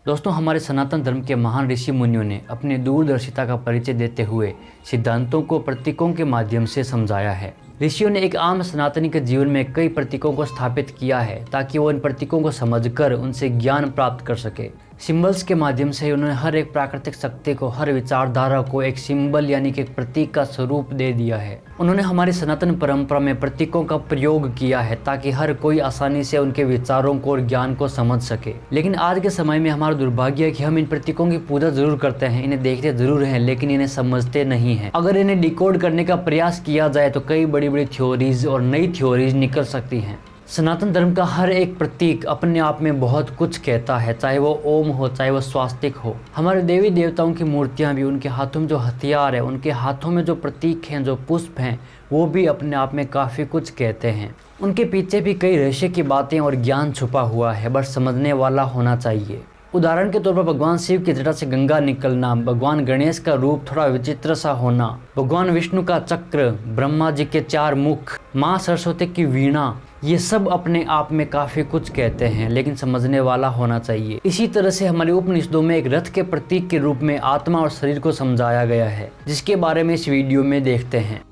दोस्तों, हमारे सनातन धर्म के महान ऋषि मुनियों ने अपने दूरदर्शिता का परिचय देते हुए सिद्धांतों को प्रतीकों के माध्यम से समझाया है। ऋषियों ने एक आम सनातनी के जीवन में कई प्रतीकों को स्थापित किया है ताकि वो इन प्रतीकों को समझकर उनसे ज्ञान प्राप्त कर सके। सिंबल्स के माध्यम से उन्होंने हर एक प्राकृतिक शक्ति को, हर विचारधारा को एक सिंबल यानी कि एक प्रतीक का स्वरूप दे दिया है। उन्होंने हमारी सनातन परंपरा में प्रतीकों का प्रयोग किया है ताकि हर कोई आसानी से उनके विचारों को और ज्ञान को समझ सके। लेकिन आज के समय में हमारा दुर्भाग्य है कि हम इन प्रतीकों की पूजा जरूर करते हैं, इन्हें देखते जरूर हैं, लेकिन इन्हें समझते नहीं हैं। अगर इन्हें डिकोड करने का प्रयास किया जाए तो कई बड़ी बड़ी थ्योरीज और नई थ्योरीज निकल सकती हैं। सनातन धर्म का हर एक प्रतीक अपने आप में बहुत कुछ कहता है, चाहे वो ओम हो, चाहे वो स्वास्तिक हो। हमारे देवी देवताओं की मूर्तियां भी, उनके हाथों में जो हथियार है, उनके हाथों में जो प्रतीक हैं, जो पुष्प हैं, वो भी अपने आप में काफ़ी कुछ कहते हैं। उनके पीछे भी कई रहस्य की बातें और ज्ञान छुपा हुआ है, बस समझने वाला होना चाहिए। उदाहरण के तौर पर भगवान शिव की जटा से गंगा निकलना, भगवान गणेश का रूप थोड़ा विचित्र सा होना, भगवान विष्णु का चक्र, ब्रह्मा जी के 4 मुख, माँ सरस्वती की वीणा, ये सब अपने आप में काफ़ी कुछ कहते हैं, लेकिन समझने वाला होना चाहिए। इसी तरह से हमारे उपनिषदों में एक रथ के प्रतीक के रूप में आत्मा और शरीर को समझाया गया है, जिसके बारे में इस वीडियो में देखते हैं।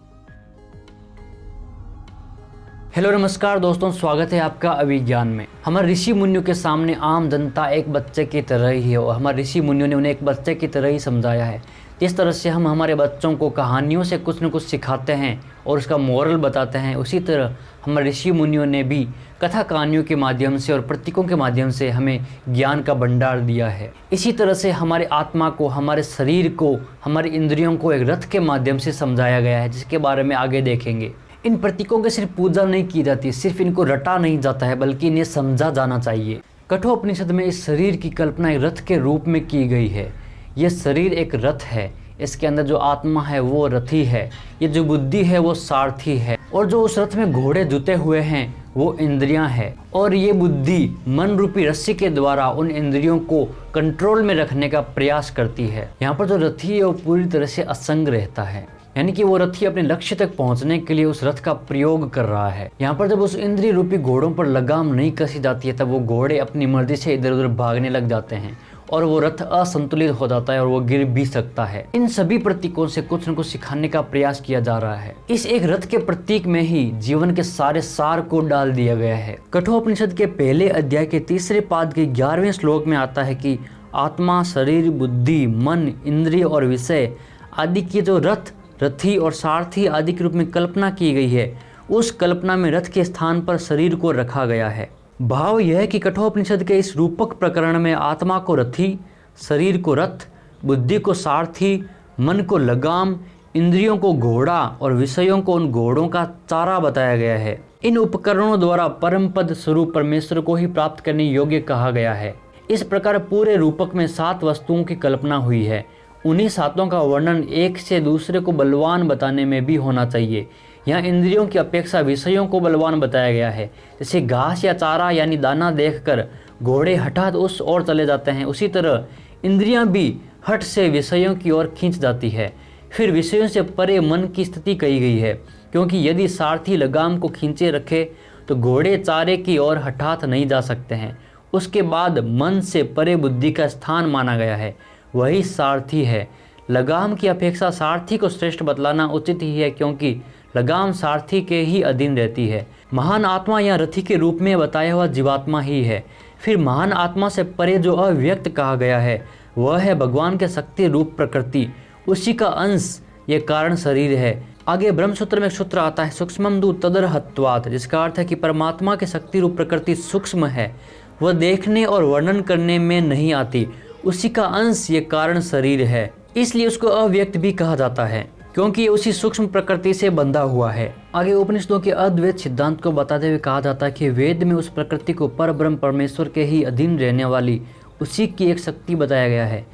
हेलो नमस्कार दोस्तों, स्वागत है आपका अभिज्ञान में। हमारे ऋषि मुनियों के सामने आम जनता एक बच्चे की तरह ही है और हमारे ऋषि मुनियों ने उन्हें एक बच्चे की तरह ही समझाया है। जिस तरह से हम हमारे बच्चों को कहानियों से कुछ न कुछ सिखाते हैं और उसका मोरल बताते हैं, उसी तरह हमारे ऋषि मुनियों ने भी कथा कहानियों के माध्यम से और प्रतीकों के माध्यम से हमें ज्ञान का भंडार दिया है। इसी तरह से हमारे आत्मा को, हमारे शरीर को, हमारी इंद्रियों को एक रथ के माध्यम से समझाया गया है, जिसके बारे में आगे देखेंगे। इन प्रतीकों की सिर्फ पूजा नहीं की जाती, सिर्फ इनको रटा नहीं जाता है, बल्कि इन्हें समझा जाना चाहिए। कठोपनिषद में इस शरीर की कल्पना एक रथ के रूप में की गई है। यह शरीर एक रथ है, इसके अंदर जो आत्मा है वो रथी है, ये जो बुद्धि है वो सारथी है, और जो उस रथ में घोड़े जुते हुए हैं वो इंद्रियां हैं। और ये बुद्धि मन रूपी रस्सी के द्वारा उन इंद्रियों को कंट्रोल में रखने का प्रयास करती है। यहाँ पर जो रथी है वो पूरी तरह से असंग रहता है, यानी कि वो रथी अपने लक्ष्य तक पहुंचने के लिए उस रथ का प्रयोग कर रहा है। यहाँ पर जब उस इंद्रिय रूपी घोड़ों पर लगाम नहीं कसी जाती है, तब वो घोड़े अपनी मर्जी से इधर उधर भागने लग जाते हैं और वो रथ असंतुलित हो जाता है और वो गिर भी सकता है। इन सभी प्रतीकों से कुछ न कुछ सिखाने का प्रयास किया जा रहा है। इस एक रथ के प्रतीक में ही जीवन के सारे सार को डाल दिया गया है। कठोपनिषद के पहले अध्याय के 3रे पाद के 11वें श्लोक में आता है कि आत्मा, शरीर, बुद्धि, मन, इंद्रिय और विषय आदि की जो रथ, रथी और सारथी आदि के रूप में कल्पना की गई है, उस कल्पना में रथ के स्थान पर शरीर को रखा गया है। भाव यह है कि कठोपनिषद के इस रूपक प्रकरण में आत्मा को रथी, शरीर को रथ, बुद्धि को सारथी, मन को लगाम, इंद्रियों को घोड़ा और विषयों को उन घोड़ों का चारा बताया गया है। इन उपकरणों द्वारा परम पद स्वरूप परमेश्वर को ही प्राप्त करने योग्य कहा गया है। इस प्रकार पूरे रूपक में 7 वस्तुओं की कल्पना हुई है। उन्हीं 7 का वर्णन एक से दूसरे को बलवान बताने में भी होना चाहिए। यहाँ इंद्रियों की अपेक्षा विषयों को बलवान बताया गया है। जैसे घास या चारा यानी दाना देखकर घोड़े हठात उस ओर चले जाते हैं, उसी तरह इंद्रियां भी हठ से विषयों की ओर खींच जाती है। फिर विषयों से परे मन की स्थिति कही गई है, क्योंकि यदि सारथी लगाम को खींचे रखे तो घोड़े चारे की ओर हठात नहीं जा सकते हैं। उसके बाद मन से परे बुद्धि का स्थान माना गया है, वही सारथी है। लगाम की अपेक्षा सारथी को श्रेष्ठ बतलाना उचित ही है, क्योंकि लगाम सारथी के ही अधीन रहती है। महान आत्मा या रथी के रूप में बताया हुआ जीवात्मा ही है। फिर महान आत्मा से परे जो अव्यक्त कहा गया है वह है भगवान के शक्ति रूप प्रकृति, उसी का अंश ये कारण शरीर है। आगे ब्रह्मसूत्र में एक सूत्र आता है, सूक्ष्मम दु तदरहत्वात्, जिसका अर्थ है कि परमात्मा के शक्ति रूप प्रकृति सूक्ष्म है, वह देखने और वर्णन करने में नहीं आती, उसी का अंश ये कारण शरीर है। इसलिए उसको अव्यक्त भी कहा जाता है, क्योंकि ये उसी सूक्ष्म प्रकृति से बंधा हुआ है। आगे उपनिषदों के अद्वैत सिद्धांत को बताते हुए कहा जाता है कि वेद में उस प्रकृति को पर ब्रह्म परमेश्वर के ही अधीन रहने वाली उसी की एक शक्ति बताया गया है।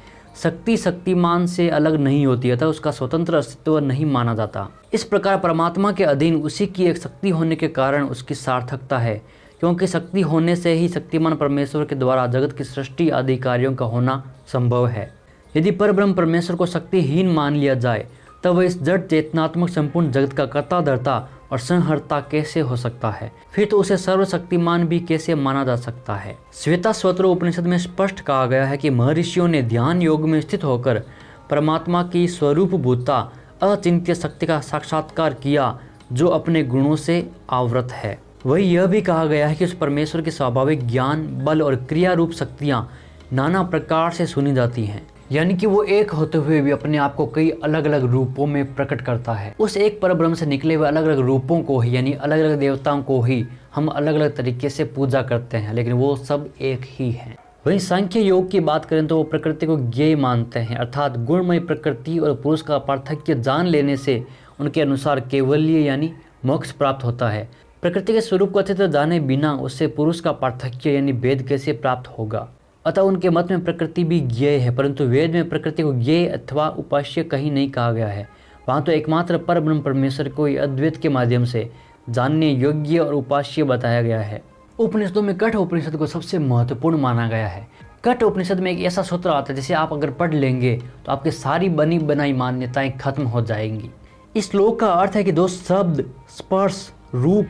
शक्ति शक्तिमान से अलग नहीं होती, अतः उसका स्वतंत्र अस्तित्व नहीं माना जाता। इस प्रकार परमात्मा के अधीन उसी की एक शक्ति होने के कारण उसकी सार्थकता है, क्योंकि शक्ति होने से ही शक्तिमान परमेश्वर के द्वारा जगत की सृष्टि आदि कार्यों का होना संभव है। यदि परब्रह्म परमेश्वर को शक्तिहीन मान लिया जाए तब वह इस जड़ चेतनात्मक संपूर्ण जगत का कर्ता धर्ता और संहर्ता कैसे हो सकता है, फिर तो उसे सर्वशक्तिमान भी कैसे माना जा सकता है। श्वेताश्वतर उपनिषद में स्पष्ट कहा गया है कि महर्षियों ने ध्यान योग में स्थित होकर परमात्मा की स्वरूपभूता अचिंत्य शक्ति का साक्षात्कार किया, जो अपने गुणों से आवृत है। वही यह भी कहा गया है कि उस परमेश्वर के स्वाभाविक ज्ञान, बल और क्रिया रूप शक्तियाँ नाना प्रकार से सुनी जाती हैं, यानी कि वो एक होते हुए भी अपने आप को कई अलग अलग रूपों में प्रकट करता है। उस एक परब्रह्म से निकले हुए अलग अलग रूपों को ही, यानी अलग अलग देवताओं को ही हम अलग अलग तरीके से पूजा करते हैं, लेकिन वो सब एक ही हैं। वहीं सांख्य योग की बात करें तो वो प्रकृति को ज्ञेय मानते हैं, अर्थात गुणमय प्रकृति और पुरुष का पार्थक्य जान लेने से उनके अनुसार केवल्य यानी मोक्ष प्राप्त होता है। प्रकृति के स्वरूप को अच्छी तरह जाने बिना उससे पुरुष का पार्थक्य यानी भेद कैसे प्राप्त होगा। अतः उनके मत में प्रकृति भी ज्ञेय है, परंतु वेद में प्रकृति को ज्ञेय अथवा उपास्य कहीं नहीं कहा गया है। वहाँ तो एकमात्र परब्रह्म परमेश्वर को अद्वैत के माध्यम से जानने योग्य और उपास्य बताया गया है। उपनिषदों में कठ उपनिषद को सबसे महत्वपूर्ण माना गया है। कठ उपनिषद में एक ऐसा सूत्र आता है जिसे आप अगर पढ़ लेंगे तो आपकी सारी बनी बनाई मान्यताएं खत्म हो जाएंगी। इस श्लोक का अर्थ है कि जो शब्द, स्पर्श, रूप,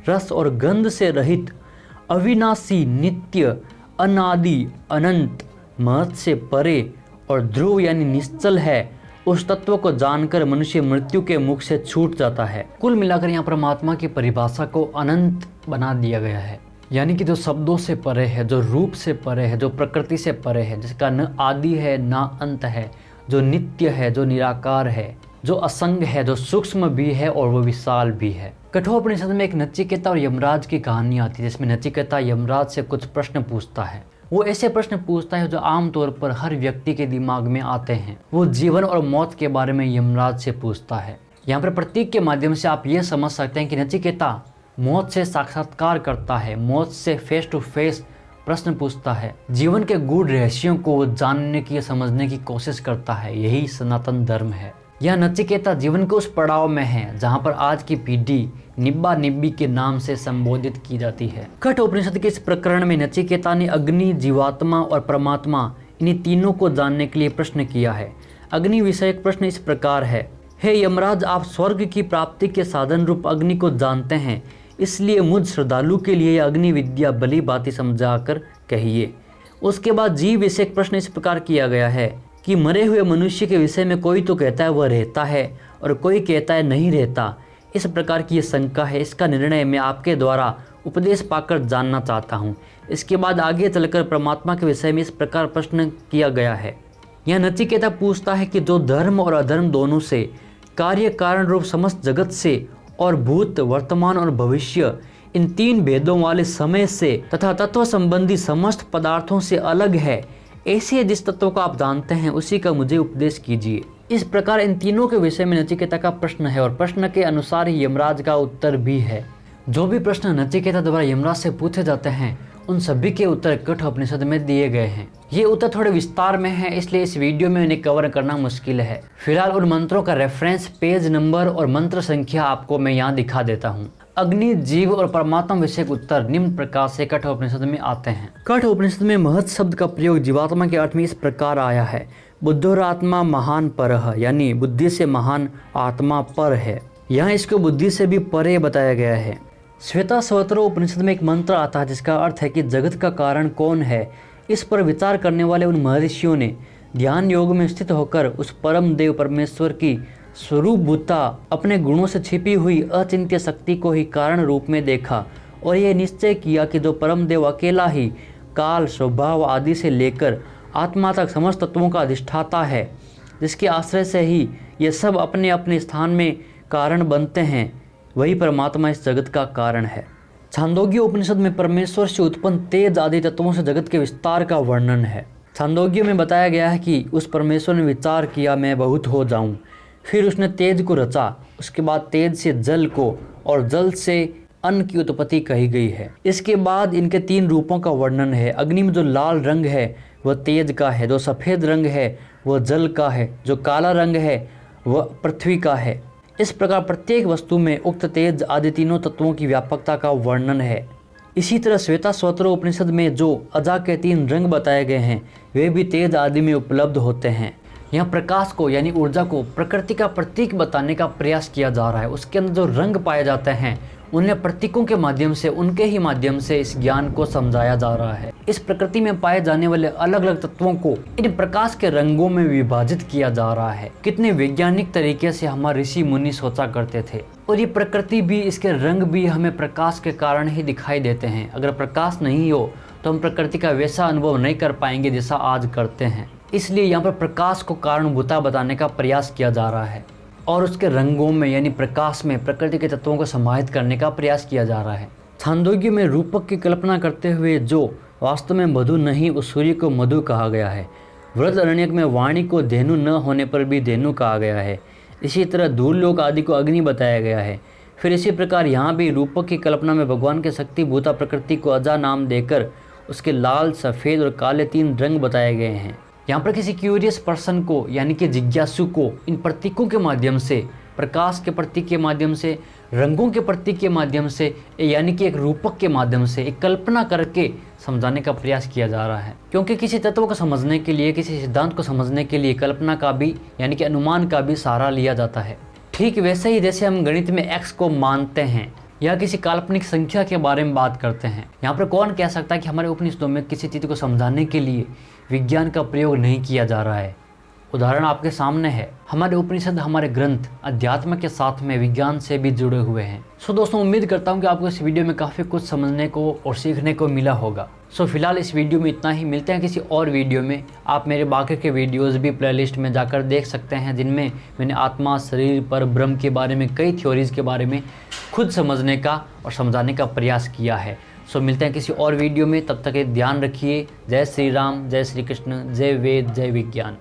रस और गंध से रहित, अविनाशी, नित्य, अनादि, अनंत, महत से परे और ध्रुव यानी निश्चल है, उस तत्व को जानकर मनुष्य मृत्यु के मुख से छूट जाता है। कुल मिलाकर यहाँ परमात्मा की परिभाषा को अनंत बना दिया गया है, यानी कि जो शब्दों से परे है, जो रूप से परे है, जो प्रकृति से परे है, जिसका न आदि है न अंत है, जो नित्य है, जो निराकार है, जो असंग है, जो सूक्ष्म भी है और वो विशाल भी है। कठोपनिषद में एक नचिकेता और यमराज की कहानी आती है, जिसमें नचिकेता यमराज से कुछ प्रश्न पूछता है। वो ऐसे प्रश्न पूछता है जो आमतौर पर हर व्यक्ति के दिमाग में आते हैं। वो जीवन और मौत के बारे में यमराज से पूछता है। यहाँ पर प्रतीक के माध्यम से आप ये समझ सकते हैं कि नचिकेता मौत से साक्षात्कार करता है, मौत से फेस टू फेस प्रश्न पूछता है, जीवन के गूढ़ रहस्यों को जानने की, समझने की कोशिश करता है। यही सनातन धर्म है। यह नचिकेता जीवन के उस पड़ाव में है जहाँ पर आज की पीढ़ी निब्बा निब्बी के नाम से संबोधित की जाती है। कठ उपनिषद के इस प्रकरण में नचिकेता ने अग्नि, जीवात्मा और परमात्मा, इन्हीं तीनों को जानने के लिए प्रश्न किया है। अग्नि विषयक प्रश्न इस प्रकार है: हे यमराज, आप स्वर्ग की प्राप्ति के साधन रूप अग्नि को जानते हैं, इसलिए मुझ श्रद्धालु के लिए अग्नि विद्या भली भांति समझाकर कहिए। उसके बाद जीव विषयक प्रश्न इस प्रकार किया गया है कि मरे हुए मनुष्य के विषय में कोई तो कहता है वह रहता है और कोई कहता है नहीं रहता। इस प्रकार की ये शंका है, इसका निर्णय मैं आपके द्वारा उपदेश पाकर जानना चाहता हूँ। इसके बाद आगे चलकर परमात्मा के विषय में इस प्रकार प्रश्न किया गया है। यह नचिकेता पूछता है कि जो धर्म और अधर्म दोनों से, कार्य कारण रूप समस्त जगत से और भूत, वर्तमान और भविष्य, इन तीन भेदों वाले समय से तथा तत्व संबंधी समस्त पदार्थों से अलग है, ऐसे जिस तत्व को आप जानते हैं उसी का मुझे उपदेश कीजिए। इस प्रकार इन तीनों के विषय में नचिकेता का प्रश्न है और प्रश्न के अनुसार ही यमराज का उत्तर भी है। जो भी प्रश्न नचिकेता द्वारा यमराज से पूछे जाते हैं उन सभी के उत्तर कठ उपनिषद में दिए गए हैं। ये उत्तर थोड़े विस्तार में है, इसलिए इस वीडियो में उन्हें कवर करना मुश्किल है। फिलहाल उन मंत्रों का रेफरेंस, पेज नंबर और मंत्र संख्या आपको मैं यहाँ दिखा देता हूँ। अग्नि, जीव और परमात्मा विषयक उत्तर निम्न प्रकार से कठ उपनिषद में आते हैं। कठ उपनिषद में महत शब्द का प्रयोग जीवात्मा के अर्थ में इस प्रकार आया है: बुद्धोरात्मा महान परः, यानी बुद्धि से महान आत्मा पर है। यहाँ इसको बुद्धि से भी परे बताया गया है। श्वेताश्वतर उपनिषद में एक मंत्र आता है जिसका अर्थ है कि जगत का कारण कौन है। इस पर विचार करने वाले उन महर्षियों ने ध्यान योग में स्थित होकर उस परम देव परमेश्वर की स्वरूपभूता, अपने गुणों से छिपी हुई अचिंत्य शक्ति को ही कारण रूप में देखा और यह निश्चय किया कि जो परम देव अकेला ही काल, स्वभाव आदि से लेकर आत्मा तक समस्त तत्वों का अधिष्ठाता है, जिसके आश्रय से ही ये सब अपने अपने स्थान में कारण बनते हैं, वही परमात्मा इस जगत का कारण है। छांदोग्य उपनिषद में परमेश्वर से उत्पन्न तेज आदि तत्वों से जगत के विस्तार का वर्णन है। छांदोग्य में बताया गया है कि उस परमेश्वर ने विचार किया मैं बहुत हो जाऊं, फिर उसने तेज को रचा, उसके बाद तेज से जल को और जल से अन्न की उत्पत्ति कही गई है। इसके बाद इनके तीन रूपों का वर्णन है। अग्नि में जो लाल रंग है वह तेज का है, जो सफ़ेद रंग है वह जल का है, जो काला रंग है वह पृथ्वी का है। इस प्रकार प्रत्येक वस्तु में उक्त तेज आदि तीनों तत्वों की व्यापकता का वर्णन है। इसी तरह श्वेताश्वतर उपनिषद में जो अजा के तीन रंग बताए गए हैं वे भी तेज आदि में उपलब्ध होते हैं। यहाँ प्रकाश को यानी ऊर्जा को प्रकृति का प्रतीक बताने का प्रयास किया जा रहा है। उसके अंदर जो रंग पाए जाते हैं उन्हें प्रतीकों के माध्यम से, उनके ही माध्यम से इस ज्ञान को समझाया जा रहा है। इस प्रकृति में पाए जाने वाले अलग अलग तत्वों को इन प्रकाश के रंगों में विभाजित किया जा रहा है। कितने वैज्ञानिक तरीके से हमारे ऋषि मुनि सोचा करते थे। और ये प्रकृति भी, इसके रंग भी हमें प्रकाश के कारण ही दिखाई देते हैं। अगर प्रकाश नहीं हो तो हम प्रकृति का वैसा अनुभव नहीं कर पाएंगे जैसा आज करते हैं। इसलिए यहाँ पर प्रकाश को कारणभूता बताने का प्रयास किया जा रहा है और उसके रंगों में यानी प्रकाश में प्रकृति के तत्वों को समाहित करने का प्रयास किया जा रहा है। छांदोग्य में रूपक की कल्पना करते हुए जो वास्तव में मधु नहीं, उस सूर्य को मधु कहा गया है। बृहदारण्यक में वाणी को धेनु न होने पर भी धेनु कहा गया है। इसी तरह धूलोक आदि को अग्नि बताया गया है। फिर इसी प्रकार यहाँ भी रूपक की कल्पना में भगवान के शक्ति भूता प्रकृति को अजा नाम देकर उसके लाल, सफ़ेद और काले 3 रंग बताए गए हैं। यहाँ पर किसी क्यूरियस पर्सन को यानी कि जिज्ञासु को इन प्रतीकों के माध्यम से, प्रकाश के प्रतीक के माध्यम से, रंगों के प्रतीक के माध्यम से, यानी कि एक रूपक के माध्यम से एक कल्पना करके समझाने का प्रयास किया जा रहा है। क्योंकि किसी तत्व को समझने के लिए, किसी सिद्धांत को समझने के लिए कल्पना का भी यानी कि अनुमान का भी सहारा लिया जाता है। ठीक वैसे ही जैसे हम गणित में x को मानते हैं या किसी काल्पनिक संख्या के बारे में बात करते हैं। यहाँ पर कौन कह सकता है कि हमारे उपनिषदों में किसी चीज़ को समझाने के लिए विज्ञान का प्रयोग नहीं किया जा रहा है। उदाहरण आपके सामने है। हमारे उपनिषद, हमारे ग्रंथ अध्यात्म के साथ में विज्ञान से भी जुड़े हुए हैं। सो दोस्तों, उम्मीद करता हूँ कि आपको इस वीडियो में काफ़ी कुछ समझने को और सीखने को मिला होगा। सो फिलहाल इस वीडियो में इतना ही। मिलते हैं किसी और वीडियो में। आप मेरे बाकी के वीडियोज़ भी प्लेलिस्ट में जाकर देख सकते हैं, जिनमें मैंने आत्मा, शरीर, पर ब्रह्म के बारे में, कई थ्योरीज़ के बारे में खुद समझने का और समझाने का प्रयास किया है। सो मिलते हैं किसी और वीडियो में। तब तक ध्यान रखिए। जय श्री राम, जय श्री कृष्ण, जय वेद, जय विज्ञान।